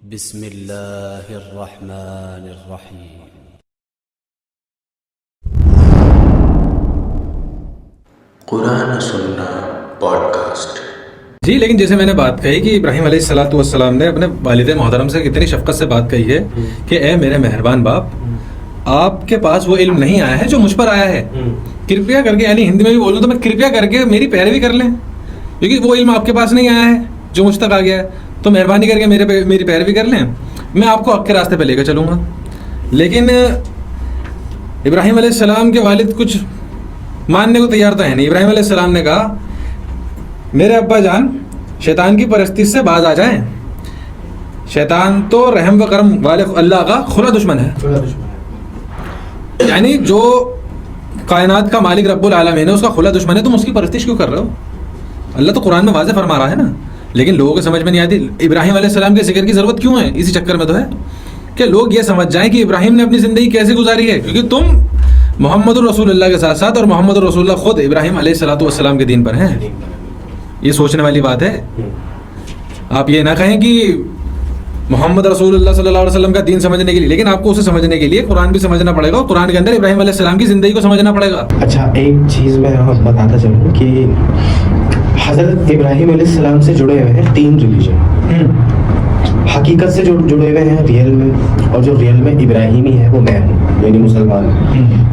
بسم اللہ الرحمن الرحیم۔ قرآن سننا پوڈ کاسٹ۔ جی، لیکن جیسے میں نے بات کہی کہ ابراہیم علیہ الصلوۃ والسلام نے اپنے والد محترم سے کتنی شفقت سے بات کہی ہے کہ اے میرے مہربان باپ، آپ کے پاس وہ علم نہیں آیا ہے جو مجھ پر آیا ہے، کرپیا کر کے، یعنی ہندی میں بھی بولوں تو میں کرپیا کر کے میری پیروی کر لیں، کیونکہ وہ علم آپ کے پاس نہیں آیا ہے جو مجھ تک آ گیا ہے، تو مہربانی کر کے میری پیروی کر لیں، میں آپ کو حق کے راستے پہ لے کے چلوں گا۔ لیکن ابراہیم علیہ السلام کے والد کچھ ماننے کو تیار تو ہے نہیں۔ ابراہیم علیہ السلام نے کہا میرے ابا جان شیطان کی پرستش سے باز آ جائیں، شیطان تو رحم و کرم والے اللہ کا کھلا دشمن ہے، یعنی جو کائنات کا مالک رب العالمین ہے اس کا کھلا دشمن ہے، تم اس کی پرستش کیوں کر رہے ہو؟ اللہ تو قرآن میں واضح فرما رہا ہے نا، لیکن لوگوں کو سمجھ میں نہیں آتی ابراہیم علیہ السلام کے ذکر کی ضرورت کیوں ہے۔ اسی چکر میں تو ہے کہ لوگ یہ سمجھ جائیں کہ ابراہیم نے اپنی زندگی کیسے گزاری ہے، کیونکہ تم محمد الرسول اللہ کے ساتھ ساتھ اور محمد الرسول اللہ خود ابراہیم علیہ الصلوۃ والسلام کے دین پر ہیں۔ یہ سوچنے والی بات ہے۔ آپ یہ نہ کہیں کہ محمد رسول اللہ صلی اللہ علیہ وسلم کا دین سمجھنے کے لیے، لیکن آپ کو اسے سمجھنے کے لیے قرآن بھی سمجھنا پڑے گا، اور قرآن کے اندر ابراہیم علیہ السلام کی زندگی کو سمجھنا پڑے گا۔ اچھا، ایک چیز میں بتاتا چلوں کہ حضرت ابراہیم علیہ السلام سے جڑے ہوئے ہیں 3 ریلیجن، حقیقت سے جو جڑے ہوئے ہیں ریئل میں، اور جو ریئل میں ابراہیمی ہے وہ میں ہوں، یعنی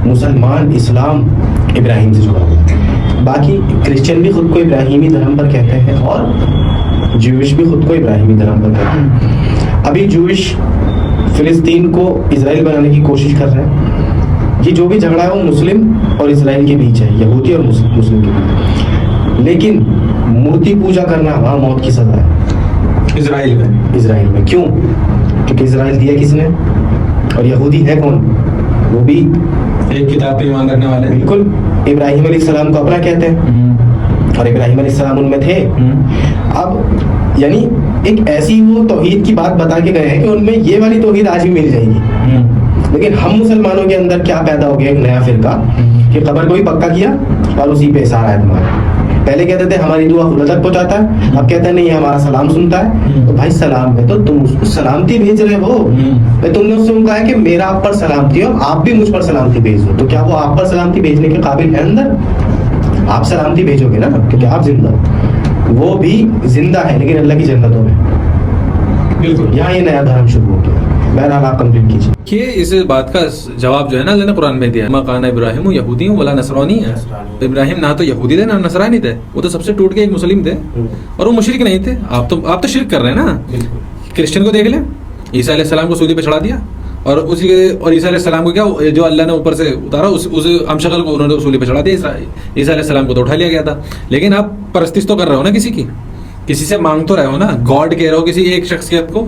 مسلمان اسلام ابراہیم سے جڑا ہوا ہے۔ باقی کرسچن بھی خود کو ابراہیمی دھرم پر کہتے ہیں، اور جوئش بھی خود کو ابراہیمی دھرم پر کہتے ہیں۔ ابھی جوئش فلسطین کو اسرائیل بنانے کی کوشش کر رہے ہیں۔ یہ جو بھی جھگڑا ہے وہ مسلم اور اسرائیل کے بیچ ہے، یہودی اور مسلم کے بیچ۔ لیکن مورتی پوجا کرنا وہاں موت کی سزا ہے اسرائیل میں۔ کیوں؟ کیونکہ اسرائیل دیا کس نے، اور یہودی ہے کون؟ وہ بھی ایک کتاب پہ ایمان رکھنے والے، بالکل ابراہیم علیہ السلام کو اپنا کہتے ہیں، اور ابراہیم علیہ السلام ان میں تھے۔ اب یعنی ایک ایسی وہ توحید کی بات بتا کے گئے ہیں کہ ان میں یہ والی توحید آج بھی مل جائے گی۔ لیکن ہم مسلمانوں کے اندر کیا پیدا ہو گیا، ایک نیا فرقہ کہ قبر کو بھی پکا کیا اور اسی پہ اثار ہے تمہارا۔ پہلے کہتے تھے ہماری دعا خدا تک پہنچاتا ہے، اب کہتے ہیں نہیں ہمارا سلام سنتا ہے۔ تو بھائی سلام ہے تو تم اس کو سلامتی بھیج رہے ہو، تم نے اس سے کہا ہے کہ میرا آپ پر سلامتی ہو، آپ بھی مجھ پر سلامتی بھیج دو، تو کیا وہ آپ پر سلامتی بھیجنے کے قابل ہے اندر؟ آپ سلامتی بھیجو گے نا، کیونکہ آپ زندہ ہو، وہ بھی زندہ ہے لیکن اللہ کی جنتوں میں۔ بالکل یہاں یہ نیا دھرم شروع ہو گیا۔ بہرحال آپ کمپلیٹ کیجیے۔ کہ اس بات کا جواب جو ہے نا اللہ نے قرآن میں دیا، ما کان ابراہیم یہودی ولا نصرانی ہے، ابراہیم نہ تو یہودی تھے نہ نصرانی تھے، وہ تو سب سے ٹوٹ کے ایک مسلم تھے، اور وہ مشرک نہیں تھے۔ آپ تو شرک کر رہے ہیں نا۔ کرسچن کو دیکھ لیں، عیسیٰ علیہ السلام کو سولی پہ چڑھا دیا، اور عیسیٰ علیہ السلام کو کیا جو اللہ نے اوپر سے اتارا اس امشکل کو انہوں نے سولی پہ چڑھا دیا، عیسیٰ علیہ السلام کو تو اٹھا لیا گیا تھا۔ لیکن آپ پرستش تو کر رہے ہو نا کسی سے مانگ تو رہے ہو نا، گاڈ کہہ رہے ہو کسی ایک شخصیت کو،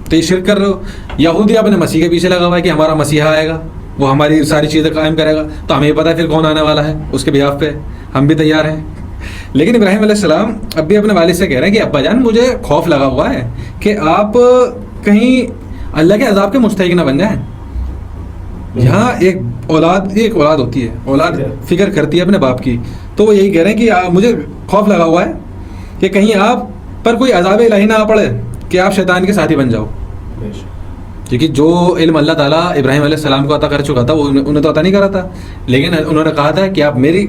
تو یہ شرک کر رہے ہو۔ یہودی اپنے مسیح کے پیچھے لگا ہوا ہے کہ ہمارا مسیحا آئے گا، وہ ہماری ساری چیزیں قائم کرے گا، تو ہمیں پتہ ہے پھر کون آنے والا ہے، اس کے بیاف پہ ہم بھی تیار ہیں۔ لیکن ابراہیم علیہ السلام اب بھی اپنے والد سے کہہ رہے ہیں کہ ابا جان مجھے خوف لگا ہوا ہے کہ آپ کہیں اللہ کے عذاب کے مستحق نہ بن جائیں۔ یہاں ایک اولاد ہوتی ہے، اولاد فکر کرتی ہے اپنے باپ کی، تو وہ یہی کہہ رہے ہیں کہ مجھے خوف لگا ہوا ہے کہ کہیں آپ پر کوئی عذاب الہی نہ آ پڑے کہ آپ شیطان کے ساتھی بن جاؤ، کیونکہ جو علم اللہ تعالیٰ ابراہیم علیہ السلام کو عطا کر چکا تھا وہ انہیں تو عطا نہیں کرا تھا، لیکن انہوں نے کہا تھا کہ آپ میری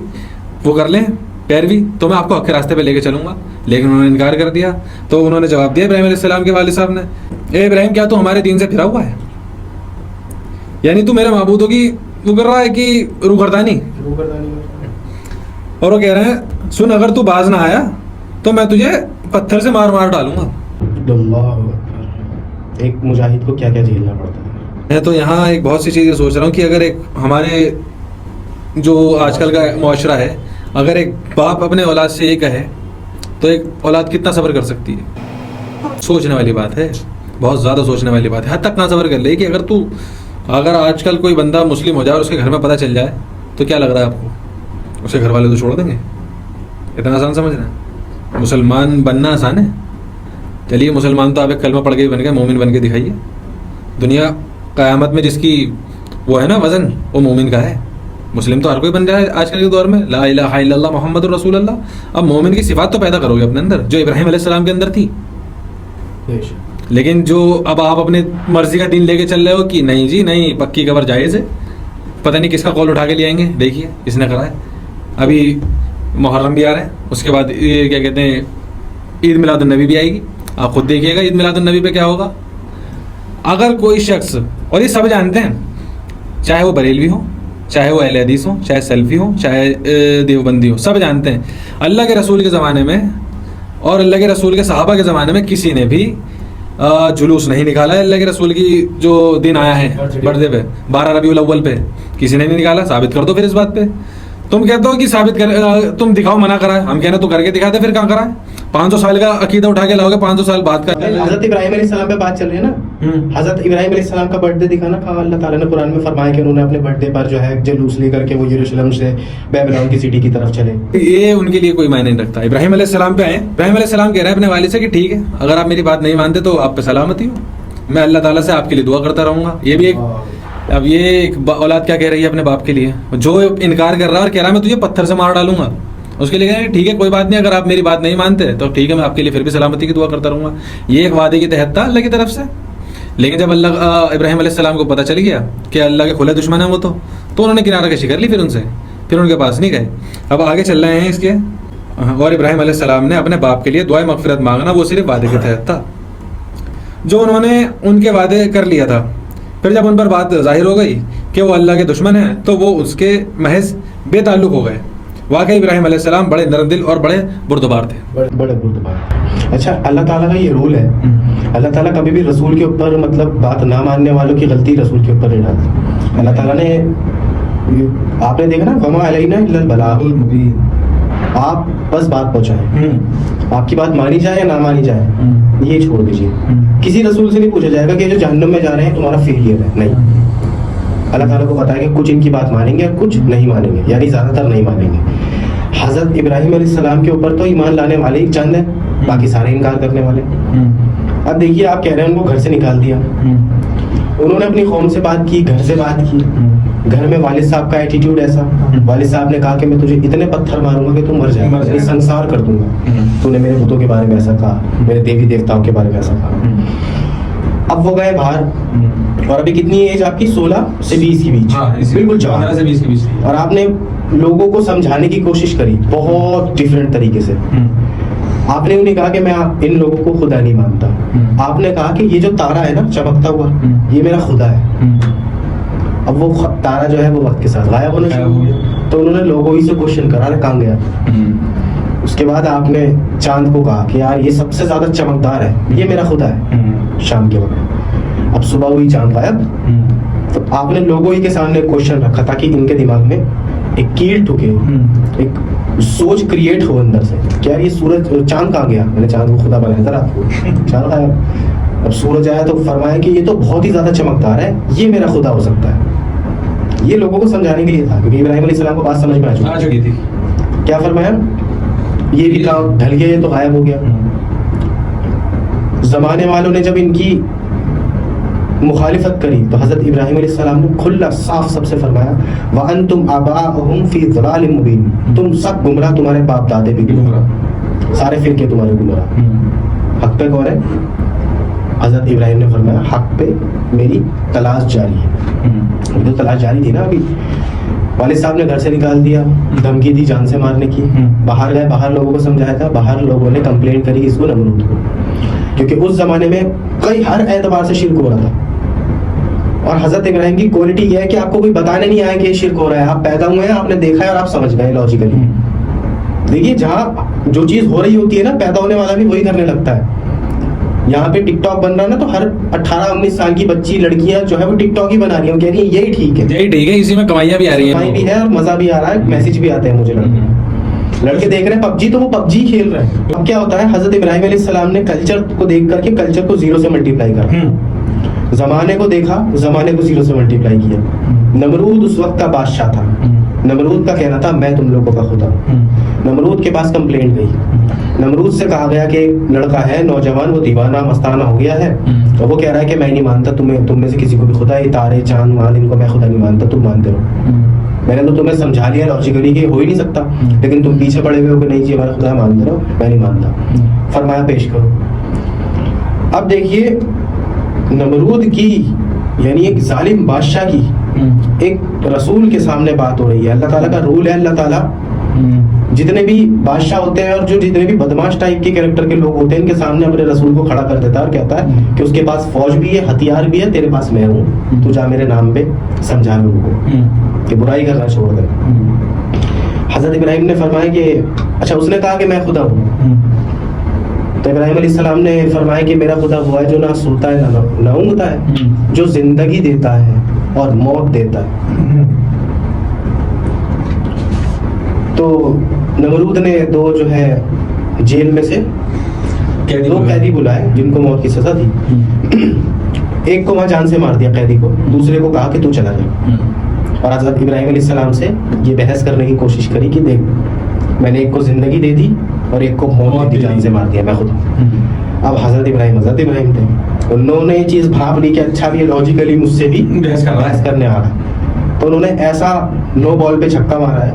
وہ کر لیں پیروی تو میں آپ کو حق کے راستے پہ لے کے چلوں گا، لیکن انہوں نے انکار کر دیا۔ تو انہوں نے جواب دیا ابراہیم علیہ السلام کے والد صاحب نے، اے ابراہیم کیا تو ہمارے دین سے پھرا ہوا ہے، یعنی تو میرے معبودوں کی وہ کر رہا ہے کہ روگردانی، اور وہ کہہ رہے ہیں سن اگر تو باز نہ آیا تو میں تجھے پتھر سے مار ڈالوں گا۔ ایک مجاہد کو کیا کیا جھیلنا پڑتا ہے۔ میں تو یہاں ایک بہت سی چیزیں سوچ رہا ہوں کہ اگر ایک ہمارے جو آج کل کا معاشرہ ہے، اگر ایک باپ اپنے اولاد سے یہ کہے تو ایک اولاد کتنا صبر کر سکتی ہے؟ سوچنے والی بات ہے، بہت زیادہ سوچنے والی بات ہے۔ حد تک نہ صبر کر لے کہ اگر آج کل کوئی بندہ مسلم ہو جائے اور اس کے گھر میں پتہ چل جائے تو کیا لگ رہا ہے آپ کو؟ اس کے گھر والے تو چھوڑ دیں گے؟ اتنا آسان سمجھ رہے ہیں؟ مسلمان بننا آسان ہے؟ چلیے مسلمان تو آپ ایک کلمہ پڑھ کے بن گئے، مومن بن کے دکھائیے۔ دنیا قیامت میں جس کی وہ ہے نا وزن، وہ مومن کا ہے۔ مسلم تو ہر کوئی بن جائے آج کل کے دور میں، لا الہ الا اللہ محمد الرسول اللہ۔ اب مومن کی صفات تو پیدا کرو گے اپنے اندر جو ابراہیم علیہ السلام کے اندر تھی۔ لیکن جو اب آپ اپنے مرضی کا دین لے کے چل رہے ہو کہ نہیں جی نہیں پکی قبر جائز ہے, پتہ نہیں کس کا قول اٹھا کے لے آئیں گے, دیکھیے اس نے کرا ہے. ابھی محرم بھی آ رہا ہے, اس کے بعد یہ کیا کہتے ہیں عید میلاد النبی بھی آئے گی. آپ خود دیکھیے گا عید میلاد النبی پہ کیا ہوگا. اگر کوئی شخص, اور یہ سب جانتے ہیں, چاہے وہ بریلوی ہو, چاہے وہ اہل حدیث ہو, چاہے سلفی ہو, چاہے دیوبندی ہو, سب جانتے ہیں اللہ کے رسول کے زمانے میں اور اللہ کے رسول کے صحابہ کے زمانے میں کسی نے بھی جلوس نہیں نکالا ہے. اللہ کے رسول کی جو دن آیا ہے برتھ ڈے پہ 12 ربیع الاول پہ کسی نے نہیں نکالا. ثابت کر دو پھر اس بات پہ. تم کہتے ہو کہ ثابت کر, تم دکھاؤ منع کرا ہے, ہم کہنا تو کر کے دکھاتے, پھر کہاں کرا ہے. 500 سال کا عقیدہ اٹھا کے لاؤ گے, 500 سال بعد کا. حضرت ابراہیم علیہ السلام پہ بات چل رہی ہے نا, حضرت ابراہیم علیہ السلام کا برتھ ڈے دکھانا, کہا اللہ تعالیٰ نے قرآن میں فرمایا کہ انہوں نے اپنے برتھ ڈے پر جو ہے جلوس لے کر کے وہ یروشلم سے بیبلون کی سٹی کی طرف چلے. یہ ان کے لیے کوئی معنی نہیں رکھتا. ابراہیم علیہ السلام پہ آئے, ابراہیم علیہ السلام کہہ رہے ہیں اپنے والد سے کہ ٹھیک ہے اگر آپ میری بات نہیں مانتے تو آپ پہ سلامتی ہو, میں اللہ تعالیٰ سے آپ کے لیے دعا کرتا رہوں گا. یہ بھی ایک, اب یہ ایک اولاد کیا کہہ رہی ہے اپنے باپ کے لیے, جو انکار کر رہا ہے اور کہہ رہا ہے میں تجھے پتھر سے مار ڈالوں گا, اس کے لیے کہیں ٹھیک ہے کوئی بات نہیں, اگر آپ میری بات نہیں مانتے تو ٹھیک ہے میں آپ کے لیے پھر بھی سلامتی کی دعا کرتا رہوں گا. یہ ایک وعدے کے تحت تھا اللہ کی طرف سے. لیکن جب اللہ ابراہیم علیہ السلام کو پتہ چل گیا کہ اللہ کے کھلے دشمن ہیں وہ, تو انہوں نے کنارہ کشی کر لی پھر ان سے, پھر ان کے پاس نہیں گئے. اب آگے چل رہے ہیں اس کے. اور ابراہیم علیہ السلام نے اپنے باپ کے لیے دعائے مغفرت مانگنا وہ صرف وعدے کے تحت تھا جو انہوں نے ان کے وعدے کر لیا تھا. پھر جب ان پر بات ظاہر ہو گئی کہ وہ اللہ کے دشمن ہیں تو وہ اس کے محض بے تعلق ہو گئے. واقعی ابراہیم علیہ السلام بڑے نرم دل اور بڑے بردبار تھے. بڑے بردبار. اچھا, اللہ تعالیٰ کا یہ رول ہے, اللہ تعالیٰ کبھی بھی رسول کے اوپر مطلب بات نہ ماننے والوں کی غلطی رسول کے اوپر نہیں ڈالتا. اللہ تعالیٰ نے, آپ نے دیکھا نا, وما علینا الا البلاغ المبین, آپ بس بات پہنچائیں, آپ کی بات مانی جائے یا نہ مانی جائے یہ چھوڑ دیجیے. کسی رسول سے نہیں پوچھا جائے گا کہ جو جہنم میں جا رہے ہیں تمہارا فیلئر ہے, نہیں. اللہ تعالیٰ کو پتا ہے کہ کچھ ان کی بات مانیں گے اور کچھ نہیں مانیں گے, یعنی زیادہ تر نہیں مانیں گے. حضرت ابراہیم علیہ السلام کے اوپر تو ایمان لانے والے ہی چند ہیں, باقی سارے انکار کرنے والے. اب دیکھیے آپ کہہ رہے ہیں ان کو گھر سے نکال دیا, انہوں نے اپنی قوم سے بات کی, گھر سے بات کی, گھر میں والد صاحب کا ایٹیٹیوڈ ایسا, والد صاحب نے کہا کہ میں تجھے اتنے پتھر ماروں گا کہ تم مر جائے گا, یعنی سنسار کر دوں گا, تو نے میرے بتوں کے بارے میں ایسا کہا, میرے دیوی دیوتاؤں کے بارے میں ایسا کہا. اب وہ گئے باہر, اور ابھی کتنی ایج آپ کی, 16 سے 20 کے بیچ, بالکل 15 سے 20 کے بیچ. اور آپ نے لوگوں کو سمجھانے کی کوشش کری بہت ڈفرینٹ طریقے سے. آپ نے انہیں کہا کہ میں ان لوگوں کو خدا نہیں مانتا. آپ نے کہا کہ یہ جو تارا ہے نا چمکتا ہوا, یہ میرا خدا ہے. اب وہ تارا جو ہے وہ وقت کے ساتھ غائب ہونا شروع ہو گیا, تو انہوں نے لوگوں ہی سے کوشچن کرا کہاں گیا. اس کے بعد آپ نے چاند کو کہا کہ یار یہ سب سے زیادہ چمکدار ہے, یہ میرا خدا ہے. شام کے وقت اب صبح ہوئی چاند غائب, تو آپ نے لوگوں ہی کے سامنے کوشچن رکھا تاکہ ان کے دماغ میں ایک کیل ٹھکے, ایک سوچ کریٹ ہو اندر سے کہ یار یہ سورج چاند کہاں گیا, میں نے چاند کو خدا بنایا تھا رات کو, چاند غائب. اب سورج آیا تو فرمایا کہ یہ تو بہت ہی زیادہ چمکدار ہے, یہ میرا خدا ہو سکتا ہے. یہ لوگوں کو سمجھانے کے لیے تھا کیونکہ ابراہیم علیہ السلام کو بات سمجھ میں آ چکی تھی. کیا فرمایا, یہ بھی کام ڈھل گیا, یہ تو غائب ہو گیا. زمانے والوں نے جب ان کی مخالفت کری تو حضرت ابراہیم علیہ السلام نے کھلا صاف سب سے فرمایا وَأَنْتُمْ آبَاؤُهُمْ فِي ضَلَالٍ مُبِينٍ, تم سب گمراہ, تمہارے باپ دادے بھی گمراہ, سارے فرقے تمہارے گمراہ. حق پہ کون ہے؟ حضرت ابراہیم نے فرمایا حق پہ میری تلاش جاری ہے. تو تلاش جاری تھی نا. ابھی والد صاحب نے گھر سے نکال دیا, دھمکی دی جان سے مارنے کی, باہر گئے, باہر لوگوں کو سمجھایا تھا, باہر لوگوں نے کمپلین کری اس کو, نمرود کو, کیونکہ اس زمانے میں کئی ہر اعتبار سے شرک ہو رہا تھا. اور حضرت ابراہیم کی کوالٹی یہ ہے کہ آپ کو کوئی بتانے نہیں آیا کہ یہ شرک ہو رہا ہے, آپ پیدا ہوئے ہیں, آپ نے دیکھا ہے اور آپ سمجھ گئے لاجیکلی. دیکھیے جہاں جو چیز ہو رہی ہوتی ہے نا, پیدا ہونے والا بھی وہی کرنے لگتا ہے. یہاں پہ ٹک ٹاک بن رہا ہے نا, تو ہر 18-19 سال کی بچی لڑکیاں جو ہے وہ ٹک ٹاک ہی بنا رہی ہیں, کہہ رہی ہیں یہی ٹھیک ہے, یہی ٹھیک ہے, اسی میں کمائیاں بھی آ رہی ہیں, کمائی بھی ہے اور مزہ بھی آ رہا ہے, میسج بھی آتے ہیں مجھے. لڑکے دیکھ رہے ہیں PUBG تو وہ PUBG کھیل رہے ہیں. اب کیا ہوتا ہے, حضرت ابراہیم علیہ السلام نے کلچر کو دیکھ کر کے کلچر کو 0 سے ملٹیپلائی کرا, زمانے کو دیکھا, زمانے کو 0 سے ملٹیپلائی کیا. نمرود اس وقت کا بادشاہ تھا, نمرود کا کہنا تھا میں تم لوگوں کا خدا. نمرود کے پاس کمپلینٹ گئی, نمرود سے کہا گیا کہ لڑکا ہے نوجوان, وہ دیوانہ مستانہ ہو گیا ہے, اور وہ کہہ رہا ہے کہ میں نہیں مانتا تم میں سے کسی کو بھی خدا, یہ تارے چاند مان ان کو میں خدا نہیں مانتا, تم مانتے ہو. میں نے تو تمہیں سمجھا لیا لاجیکلی کہ ہو ہی نہیں سکتا, لیکن تم پیچھے پڑے ہوئے ہو کہ نہیں جی ہمارا خدا مانتے رہو, میں نہیں مانتا. فرمایا پیش کرو. اب دیکھیے نمرود کی یعنی ایک ظالم بادشاہ کی ایک رسول کے سامنے بات ہو رہی ہے. اللہ تعالیٰ کا رول ہے, اللہ تعالیٰ جتنے بھی بادشاہ ہوتے ہیں اور جو جتنے بھی بدماش ٹائپ کے کیریکٹر کے لوگ ہوتے ہیں ان کے سامنے اپنے رسول کو کھڑا کر دیتا ہے اور کہتا ہے کہ اس کے پاس فوج بھی ہے, ہتھیار بھی ہے, تیرے پاس میں ہوں, تو جا میرے نام پہ سمجھا لوگوں کو کہ برائی کرنا چھوڑ دے. حضرت ابراہیم نے فرمایا کہ اچھا اس نے کہا کہ میں خدا ہوں, تو ابراہیم علیہ السلام نے فرمایا کہ میرا خدا وہ ہے جو نہ سوتا ہے نہ اونگتا ہے, جو زندگی دیتا ہے اور موت دیتا ہے. تو نمرود نے دو جو ہے جیل میں سے دو قیدی بلائے جن کو موت کی سزا تھی. ایک کو وہاں جان سے مار دیا قیدی کو, دوسرے کو کہا کہ تو چلا جا. اور حضرت ابراہیم علیہ السلام سے یہ بحث کرنے کی کوشش کری کہ دیکھ میں نے ایک کو زندگی دے دی اور ایک کو موت دی, جان سے مار دیا, میں خود. اب حضرت ابراہیم تھے, انہوں نے یہ چیز بھاپ لی کہ اچھا بھی لاجیکلی مجھ سے بھی بحث کرنے آ رہا ہے, تو انہوں نے ایسا نو بال پہ چھکا مارا ہے.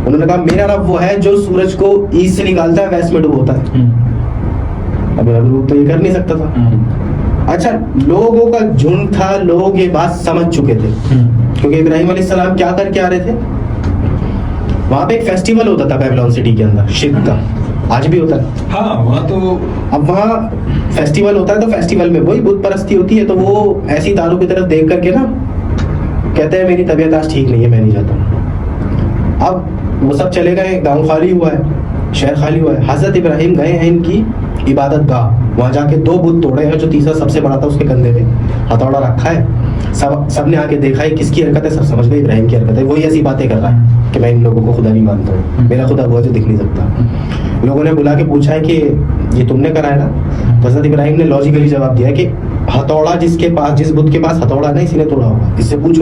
انہوں نے کہا میرا رب وہ ہے جو سورج کو ایسٹ سے نکالتا ہے ویسٹ میں ڈبوتا ہے. اب نمرود تو یہ کر نہیں سکتا تھا. اچھا لوگوں کا جھنڈ تھا, لوگ یہ بات سمجھ چکے تھے کیونکہ ابراہیم علیہ السلام کیا کر کے آ رہے تھے. وہاں پہ ایک فیسٹیول ہوتا تھا بیبلون سٹی کے اندر شرک کا, آج بھی ہوتا ہے. ہاں وہاں تو اب وہاں فیسٹیول ہوتا ہے تو فیسٹیول میں وہی بت پرستی ہوتی ہے, تو وہ ایسی داروں کی طرف دیکھ کر کے نا کہتے ہیں میری طبیعت آج ٹھیک نہیں ہے, میں نہیں جاتا. اب وہ سب چلے گئے, گاؤں خالی ہوا ہے, شہر خالی ہوا ہے. حضرت ابراہیم گئے ہیں ان کی عبادت گاہ, وہاں جا کے دو بت توڑے ہیں, جو تیسرا سب سے بڑا تھا اس کے کندھے پہ ہتھوڑا رکھا ہے. سب نے آ کے دیکھا ہے کس کی حرکت ہے, سب سمجھ گئے ابراہیم کی حرکت ہے. وہی ایسی باتیں کر رہا ہے کہ میں ان لوگوں کو خدا نہیں مانتا ہوں, میرا خدا وہ ہے جو دکھ نہیں سکتا. لوگوں نے بلا کے پوچھا ہے کہ یہ تم نے کرایا نا, تو حضرت ابراہیم نے لاجیکلی جواب دیا کہ ہتھوڑا جس کے پاس, جس بت کے پاس ہتھوڑا ہے نا, اسی نے توڑا ہوگا, اس سے پوچھو